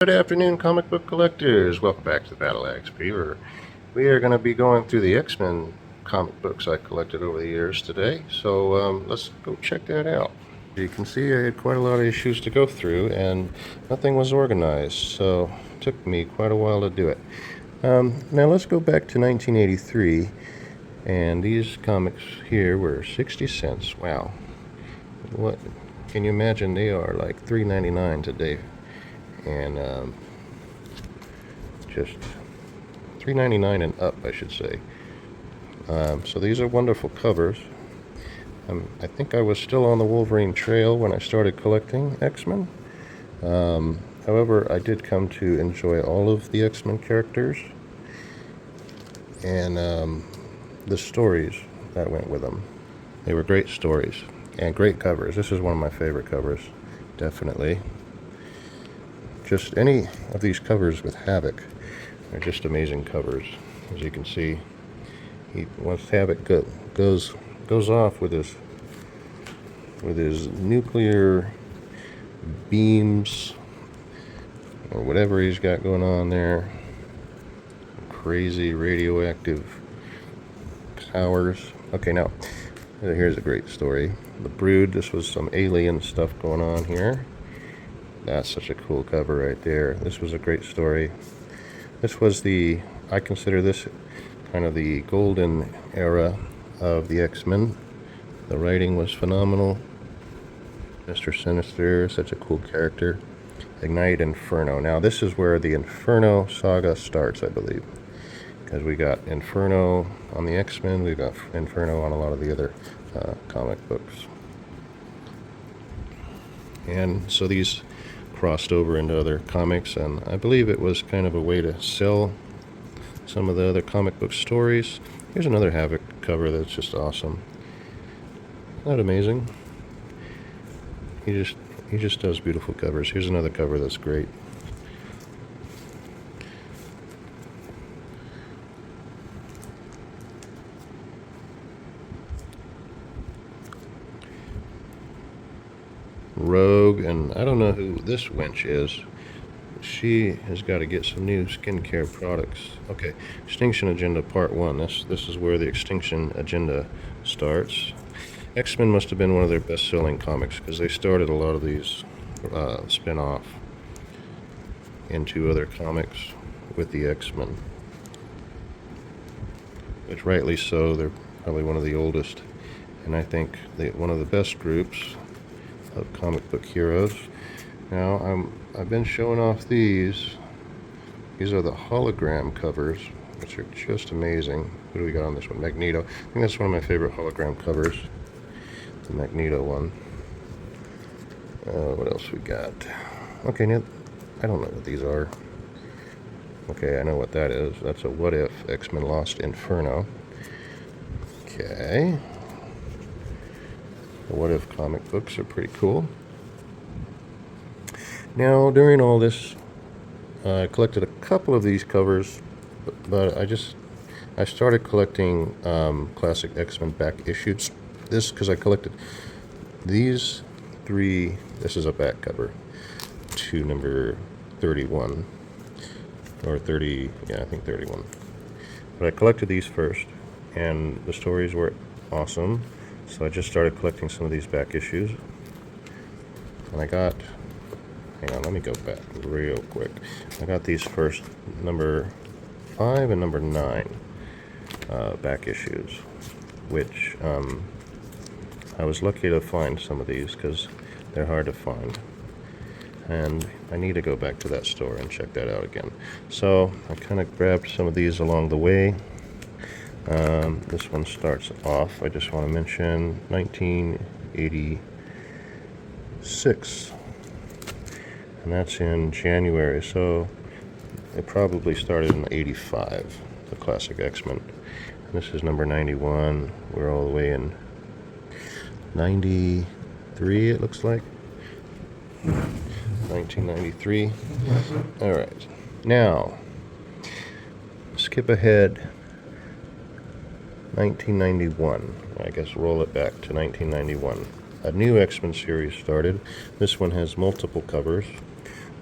Good afternoon, comic book collectors. Welcome back to the Battle Axe Beaver. We are going to be going through the X-Men comic books I collected over the years today, so let's go check that out. You can see I had quite a lot of issues to go through, and nothing was organized, so it took me quite a while to do it. Now let's go back to 1983, and these comics here were 60 cents. Wow. What can you imagine? They are like $3.99 today. And just $3.99 and up, I should say. So these are wonderful covers. I think I was still on the Wolverine trail when I started collecting X-Men. However, I did come to enjoy all of the X-Men characters and the stories that went with them. They were great stories and great covers. This is one of my favorite covers, definitely. Just any of these covers with Havoc are just amazing covers. As you can see, once Havoc goes off with his nuclear beams or whatever he's got going on there, crazy radioactive powers. Okay, now here's a great story. The Brood. This was some alien stuff going on here. That's such a cool cover right there. This was a great story. This was I consider this kind of the golden era of the X-Men. The writing was phenomenal. Mr. Sinister, such a cool character. Ignite Inferno. Now this is where the Inferno saga starts, I believe. Because we got Inferno on the X-Men, we got Inferno on a lot of the other comic books. And so these crossed over into other comics, and I believe it was kind of a way to sell some of the other comic book stories. Here's another Havoc cover that's just awesome. Isn't that amazing? He just does beautiful covers. Here's another cover that's great. Rogue, and I don't know who this wench is. She has got to get some new skincare products. Okay, Extinction Agenda Part 1. This is where the Extinction Agenda starts. X-Men must have been one of their best-selling comics because they started a lot of these spin-off into other comics with the X-Men. Which rightly so, they're probably one of the oldest, and I think one of the best groups of comic book heroes. Now I've been showing off these. These are the hologram covers, which are just amazing. What do we got on this one? Magneto. I think that's one of my favorite hologram covers. The Magneto one. What else we got? Okay, now I don't know what these are. Okay, I know what that is. That's a What If X-Men Lost Inferno. Okay. The What If comic books are pretty cool. Now, during all this, I collected a couple of these covers, but I started collecting classic X-Men back issues. This because I collected these three. This is a back cover to number 31 or 30. Yeah, I think 31. But I collected these first, and the stories were awesome. So I just started collecting some of these back issues, and I got, hang on, let me go back real quick. I got these first number 5 and number 9 back issues, which I was lucky to find some of these because they're hard to find, and I need to go back to that store and check that out again. So I kind of grabbed some of these along the way. This one starts off, I just want to mention 1986, and that's in January, so it probably started in 85, the classic X-Men. And this is number 91. We're all the way in 93, it looks like. 1993. All right, now skip ahead 1991. I guess roll it back to 1991. A new X-Men series started. This one has multiple covers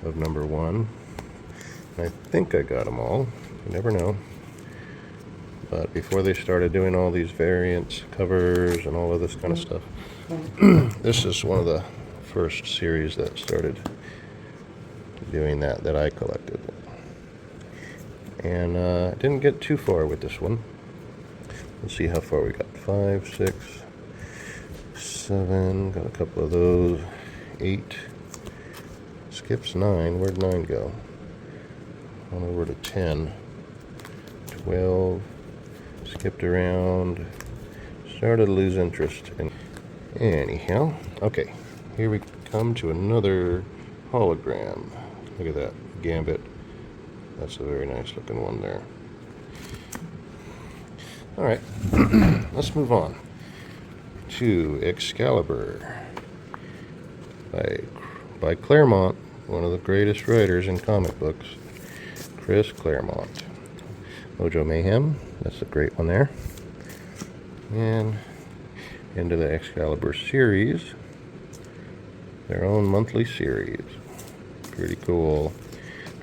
of number 1. I think I got them all. You never know. But before they started doing all these variants, covers, and all of this kind of stuff, this is one of the first series that started doing that I collected. And I didn't get too far with this one. Let's see how far we got. 5, 6, 7, got a couple of those. 8, skips 9, where'd 9 go? On over to 10, 12, skipped around, started to lose interest. And anyhow, okay, here we come to another hologram. Look at that, Gambit. That's a very nice looking one there. All right, let's move on to Excalibur by Claremont, one of the greatest writers in comic books, Chris Claremont. Mojo Mayhem, that's a great one there. And into the Excalibur series, their own monthly series. Pretty cool.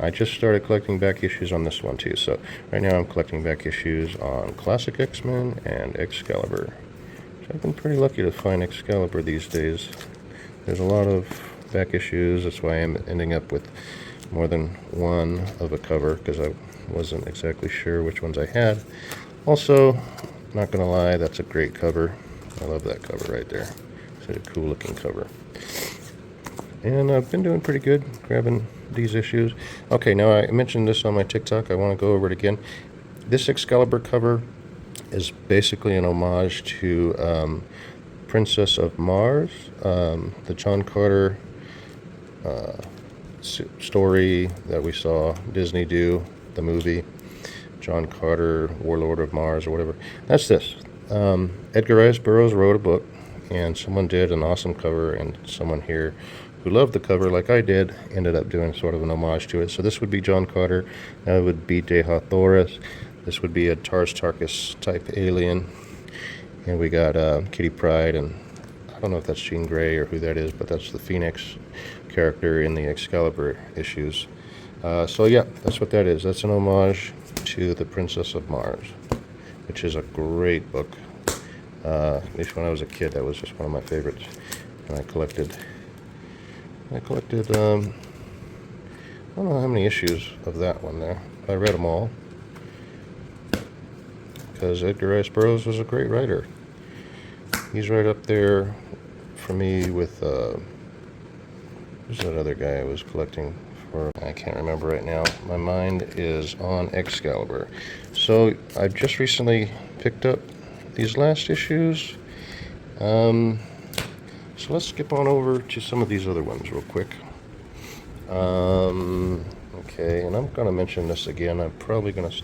I just started collecting back issues on this one too, so right now I'm collecting back issues on Classic X-Men and Excalibur. So I've been pretty lucky to find Excalibur these days. There's a lot of back issues, that's why I'm ending up with more than one of a cover, because I wasn't exactly sure which ones I had. Also, not gonna lie, that's a great cover. I love that cover right there. It's a cool looking cover. And I've been doing pretty good grabbing these issues. Okay, now I mentioned this on my TikTok. I want to go over it again. This Excalibur cover is basically an homage to Princess of Mars, the John Carter story that we saw Disney do, the movie John Carter, Warlord of Mars or whatever. That's this. Edgar Rice Burroughs wrote a book, and someone did an awesome cover, and someone here who loved the cover like I did ended up doing sort of an homage to it. So this would be John Carter, that would be Deha Thoris, this would be a Tars Tarkas type alien, and we got Kitty Pryde, and I don't know if that's Jean Grey or who that is, but that's the Phoenix character in the Excalibur issues. So yeah, that's what that is. That's an homage to the Princess of Mars, which is a great book. At least when I was a kid, that was just one of my favorites. And I collected I don't know how many issues of that one there. I read them all, because Edgar Rice Burroughs was a great writer. He's right up there for me with, who's that other guy I was collecting for? I can't remember right now. My mind is on Excalibur. So I just recently picked up these last issues. So let's skip on over to some of these other ones real quick. Okay, and I'm going to mention this again. I'm probably going to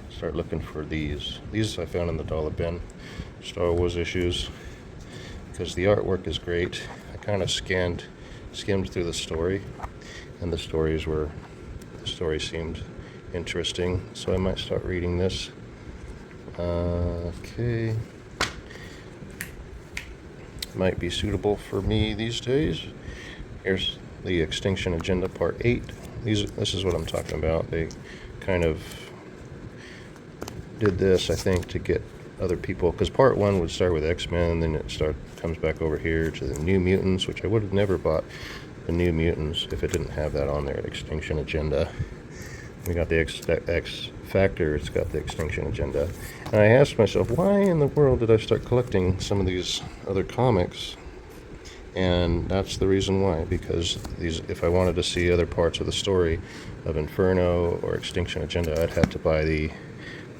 start looking for these. These I found in the dollar bin, Star Wars issues, because the artwork is great. I kind of skimmed through the story, and the story seemed interesting, so I might start reading this. Okay. Might be suitable for me these days. Here's the Extinction Agenda Part 8. This is what I'm talking about. They kind of did this, I think, to get other people, because Part 1 would start with X-Men, and then it comes back over here to the New Mutants, which I would have never bought the New Mutants if it didn't have that on there, Extinction Agenda. We got the X Factor, it's got the Extinction Agenda. And I asked myself, why in the world did I start collecting some of these other comics? And that's the reason why, because if I wanted to see other parts of the story of Inferno or Extinction Agenda, I'd have to buy the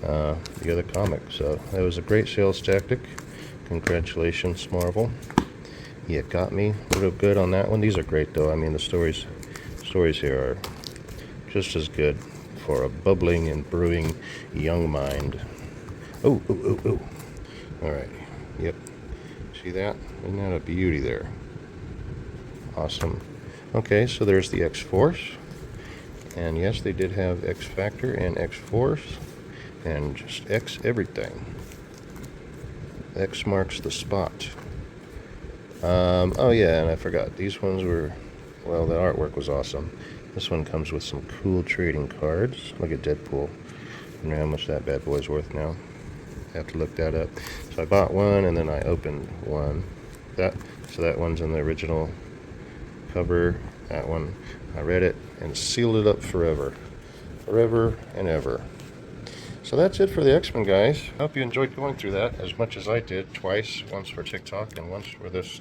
other comic. So that was a great sales tactic. Congratulations, Marvel. You got me real good on that one. These are great, though. I mean, the stories here are just as good for a bubbling and brewing young mind. Oh. All right. Yep. See that? Isn't that a beauty there? Awesome. Okay, so there's the X-Force. And yes, they did have X-Factor and X-Force. And just X everything. X marks the spot. Oh yeah, and I forgot. These ones were, well, the artwork was awesome. This one comes with some cool trading cards. Look at Deadpool. I don't know how much that bad boy's worth now. I have to look that up. So I bought one and then I opened one. So that one's in the original cover. That one, I read it and sealed it up forever. Forever and ever. So that's it for the X-Men, guys. I hope you enjoyed going through that as much as I did. Twice. Once for TikTok and once for this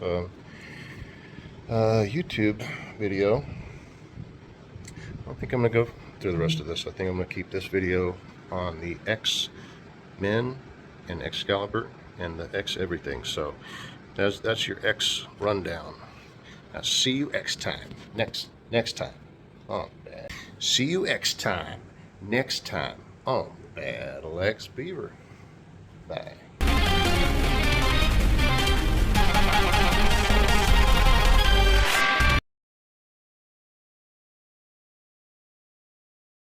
YouTube video. I don't think I'm going to go through the rest of this. I think I'm going to keep this video on the X-Men and Excalibur and the X everything. So that's your X rundown. Now see you X time. Next time. Oh, bad. See you X time. Next time. Oh, Battle X Beaver. Bye.